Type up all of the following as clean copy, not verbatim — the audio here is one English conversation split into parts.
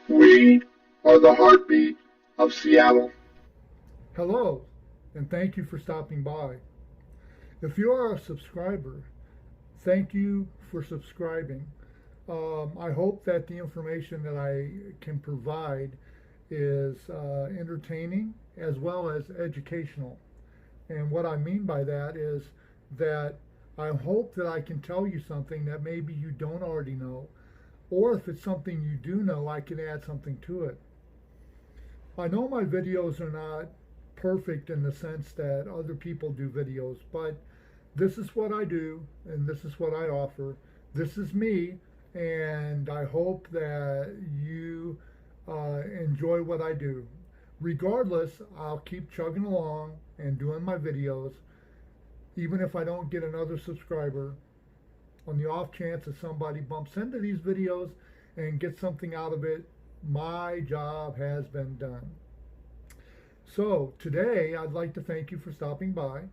We are the heartbeat of Seattle. Hello, and thank you for stopping by. If you are a subscriber, thank you for subscribing. I hope that the information that I can provide is entertaining as well as educational. And what I mean by that is that I hope that I can tell you something that maybe you don't already know, or if it's something you do know, I can add something to it. I know my videos are not perfect in the sense that other people do videos, but this is what I do and this is what I offer. This is me, and I hope that you enjoy what I do. Regardless, I'll keep chugging along and doing my videos, even if I don't get another subscriber. On the off chance that somebody bumps into these videos and gets something out of it, my job has been done. So today I'd like to thank you for stopping by,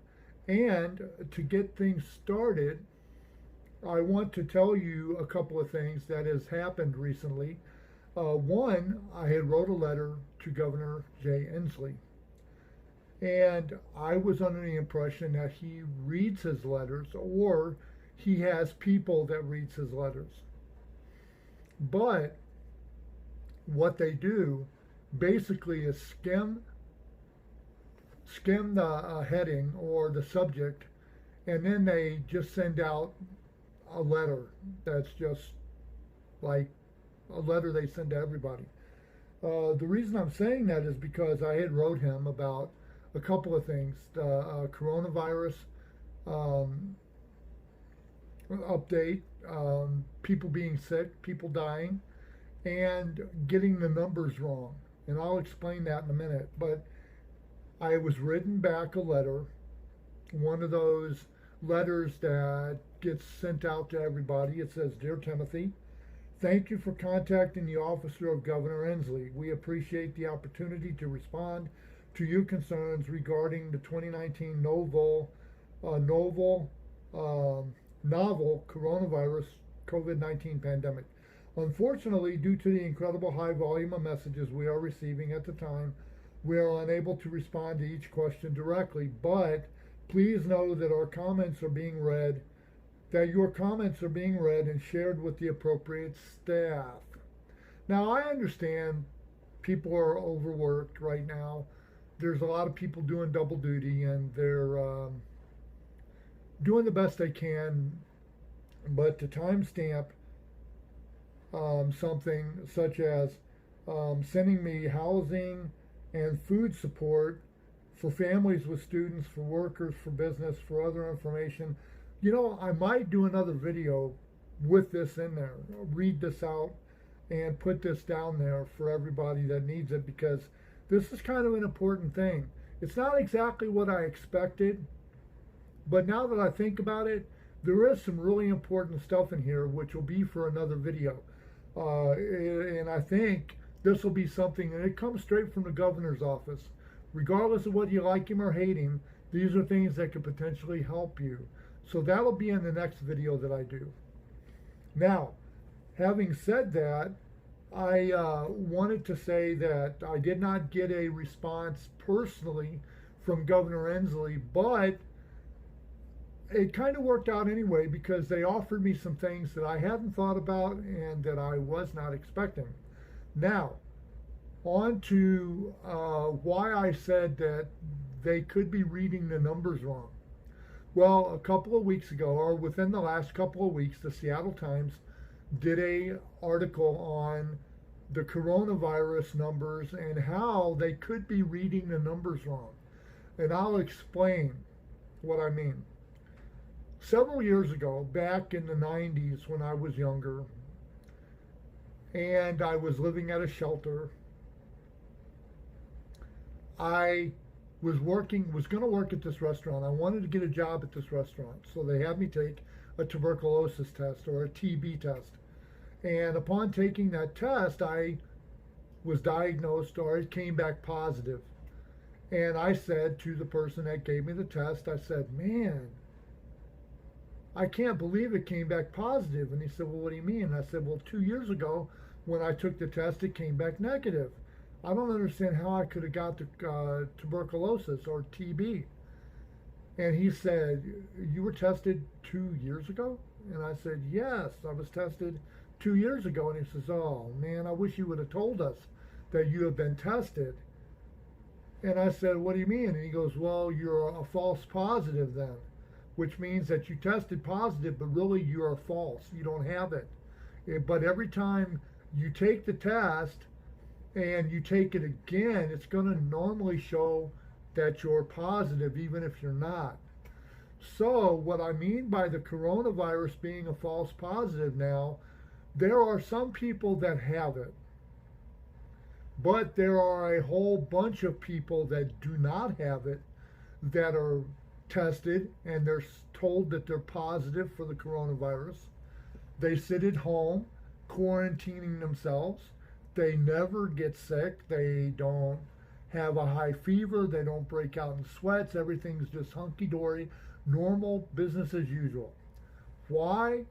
and to get things started, I want to tell you a couple of things that has happened recently. One, I had wrote a letter to Governor Jay Inslee, and I was under the impression that he reads his letters, or he has people that reads his letters. But what they do basically is skim the heading or the subject, and then they just send out a letter that's just like a letter they send to everybody. The reason I'm saying that is because I had wrote him about a couple of things: the coronavirus um, update, people being sick, people dying, and getting the numbers wrong. And I'll explain that in a minute. But I was written back a letter, one of those letters that gets sent out to everybody. It says, "Dear Timothy, thank you for contacting the officer of Governor Inslee. We appreciate the opportunity to respond to your concerns regarding the 2019 novel coronavirus COVID-19 pandemic. Unfortunately, due to the incredible high volume of messages we are receiving at the time, we are unable to respond to each question directly, but please know that our comments are being read, that your comments are being read and shared with the appropriate staff." Now, I understand people are overworked right now. There's a lot of people doing double duty, and they're doing the best they can, but to timestamp something such as sending me housing and food support for families with students, for workers, for business, for other information. I might do another video with this in there, read this out, and put this down there for everybody that needs it, because this is kind of an important thing. It's not exactly what I expected, but now that I think about it, there is some really important stuff in here, which will be for another video. And I think this will be something, and it comes straight from the governor's office. Regardless of whether you like him or hate him, these are things that could potentially help you. So that'll be in the next video that I do. Now, having said that, I wanted to say that I did not get a response personally from Governor Inslee, but it kind of worked out anyway, because they offered me some things that I hadn't thought about and that I was not expecting. Now, on to why I said that they could be reading the numbers wrong. Well, a couple of weeks ago, or within the last couple of weeks, the Seattle Times did a article on the coronavirus numbers and how they could be reading the numbers wrong. And I'll explain what I mean. Several years ago, back in the 90s when I was younger, and I was living at a shelter, I was going to work at this restaurant. I wanted to get a job at this restaurant, so they had me take a tuberculosis test, or a TB test. And upon taking that test, I was diagnosed, or it came back positive. And I said to the person that gave me the test, I said, "Man, I can't believe it came back positive." And he said, "Well, what do you mean?" And I said, "Well, 2 years ago, when I took the test, it came back negative. I don't understand how I could have got tuberculosis or TB. And he said, you were tested 2 years ago? And I said, yes, I was tested 2 years ago. And he says, oh man, I wish you would have told us that you have been tested. And I said, what do you mean? And he goes, well, you're a false positive then, which means that you tested positive, but really you are false. You don't have it. But every time you take the test and you take it again, it's going to normally show that you're positive, even if you're not. So what I mean by the coronavirus being a false positive now, there are some people that have it, but there are a whole bunch of people that do not have it, that are tested and they're told that they're positive for the coronavirus. They sit at home quarantining themselves. They never get sick. They don't have a high fever. They don't break out in sweats. Everything's just hunky-dory, normal business as usual. Why?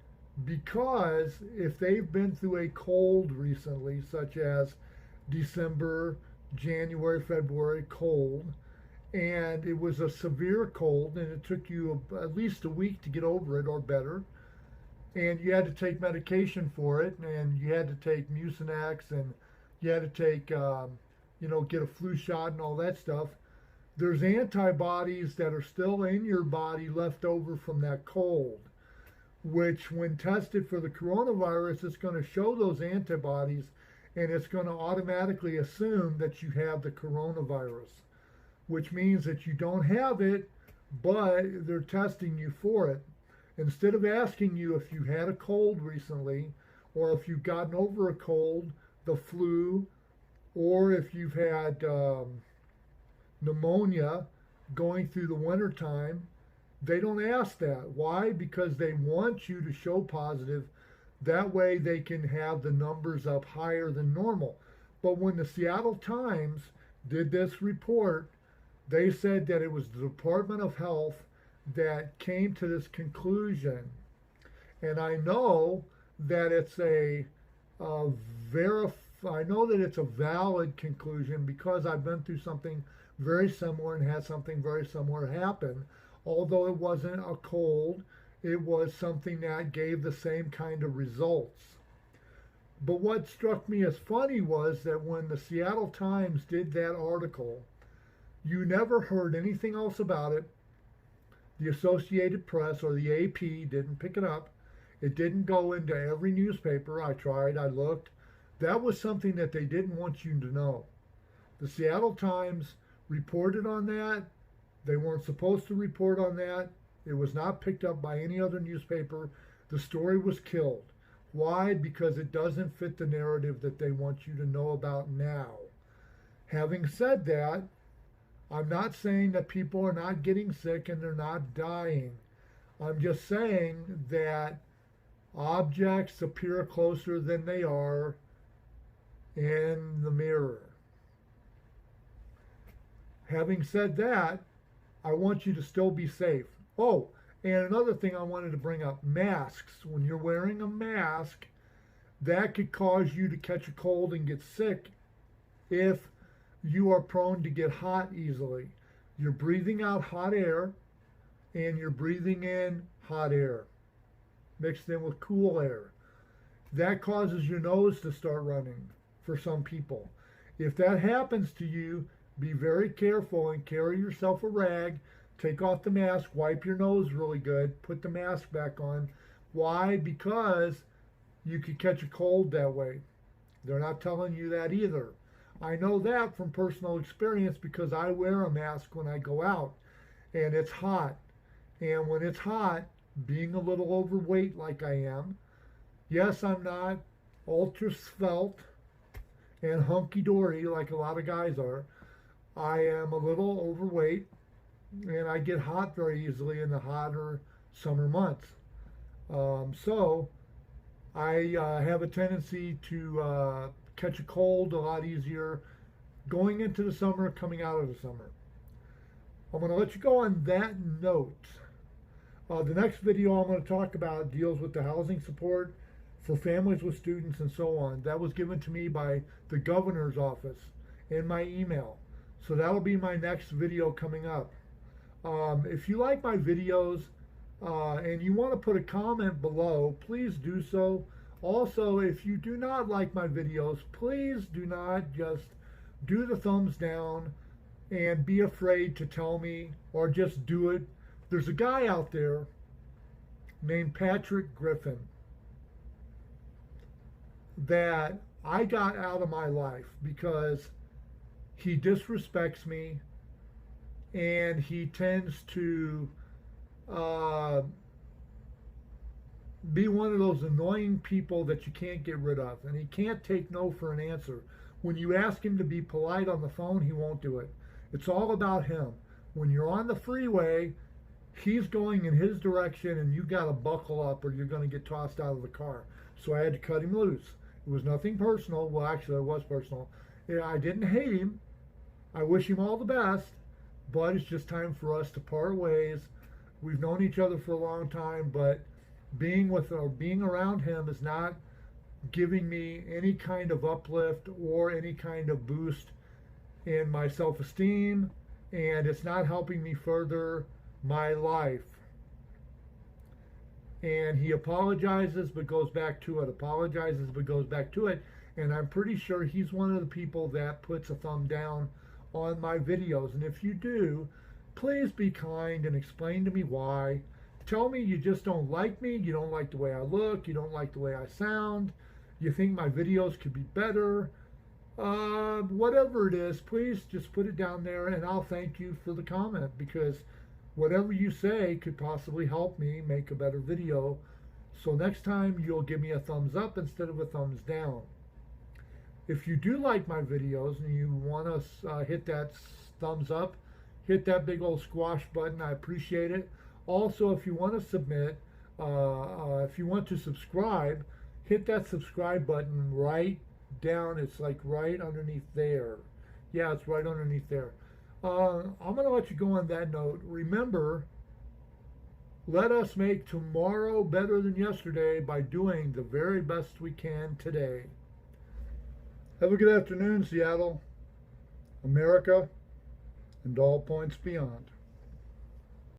Because if they've been through a cold recently, such as December, January, February cold, and it was a severe cold and it took you at least a week to get over it or better, and you had to take medication for it, and you had to take Mucinex, and you had to take get a flu shot and all that stuff. There's antibodies that are still in your body left over from that cold, which when tested for the coronavirus, it's going to show those antibodies, and it's going to automatically assume that you have the coronavirus, which means that you don't have it, but they're testing you for it. Instead of asking you if you had a cold recently, or if you've gotten over a cold, the flu, or if you've had pneumonia going through the winter time, they don't ask that. Why? Because they want you to show positive. That way they can have the numbers up higher than normal. But when the Seattle Times did this report, they said that it was the Department of Health that came to this conclusion. And I know that it's I know that it's a valid conclusion because I've been through something very similar and had something very similar happen. Although it wasn't a cold, it was something that gave the same kind of results. But what struck me as funny was that when the Seattle Times did that article, you never heard anything else about it. The Associated Press or the AP didn't pick it up. It didn't go into every newspaper. I tried, I looked. That was something that they didn't want you to know. The Seattle Times reported on that. They weren't supposed to report on that. It was not picked up by any other newspaper. The story was killed. Why? Because it doesn't fit the narrative that they want you to know about now. Having said that, I'm not saying that people are not getting sick and they're not dying. I'm just saying that objects appear closer than they are in the mirror. Having said that, I want you to still be safe. Oh, and another thing I wanted to bring up, masks. When you're wearing a mask, that could cause you to catch a cold and get sick if you are prone to get hot easily. You're breathing out hot air and you're breathing in hot air mixed in with cool air. That causes your nose to start running for some people. If that happens to you, be very careful and carry yourself a rag. Take off the mask, wipe your nose really good, put the mask back on. Why? Because you could catch a cold that way. They're not telling you that either. I know that from personal experience because I wear a mask when I go out and it's hot. And when it's hot, being a little overweight like I am, yes, I'm not ultra svelte and hunky-dory like a lot of guys are. I am a little overweight and I get hot very easily in the hotter summer months. So I have a tendency to catch a cold a lot easier going into the summer, coming out of the summer. I'm going to let you go on that note. The next video I'm going to talk about deals with the housing support for families with students and so on. That was given to me by the governor's office in my email. So that'll be my next video coming up. If you like my videos and you want to put a comment below, please do so. Also, if you do not like my videos, please do not just do the thumbs down and be afraid to tell me, or just do it. There's a guy out there named Patrick Griffin that I got out of my life because he disrespects me and he tends to be one of those annoying people that you can't get rid of, and he can't take no for an answer. When you ask him to be polite on the phone, he won't do it. It's all about him. When you're on the freeway, he's going in his direction and you got to buckle up or you're going to get tossed out of the car. So I had to cut him loose. It was nothing personal. Well, actually, it was personal. I didn't hate him. I wish him all the best, but it's just time for us to part ways. We've known each other for a long time, but being with or being around him is not giving me any kind of uplift or any kind of boost in my self-esteem, and it's not helping me further my life. And he apologizes but goes back to it, apologizes but goes back to it, and I'm pretty sure he's one of the people that puts a thumb down on my videos. And if you do, please be kind and explain to me why. Tell me you just don't like me, you don't like the way I look, you don't like the way I sound, you think my videos could be better. Whatever it is, please just put it down there and I'll thank you for the comment, because whatever you say could possibly help me make a better video. So next time you'll give me a thumbs up instead of a thumbs down. If you do like my videos and you want to hit that thumbs up, hit that big old squash button. I appreciate it. Also, if you want to submit, if you want to subscribe, hit that subscribe button right down. It's like right underneath there. Yeah, it's right underneath there. I'm going to let you go on that note. Remember, let us make tomorrow better than yesterday by doing the very best we can today. Have a good afternoon, Seattle, America, and all points beyond.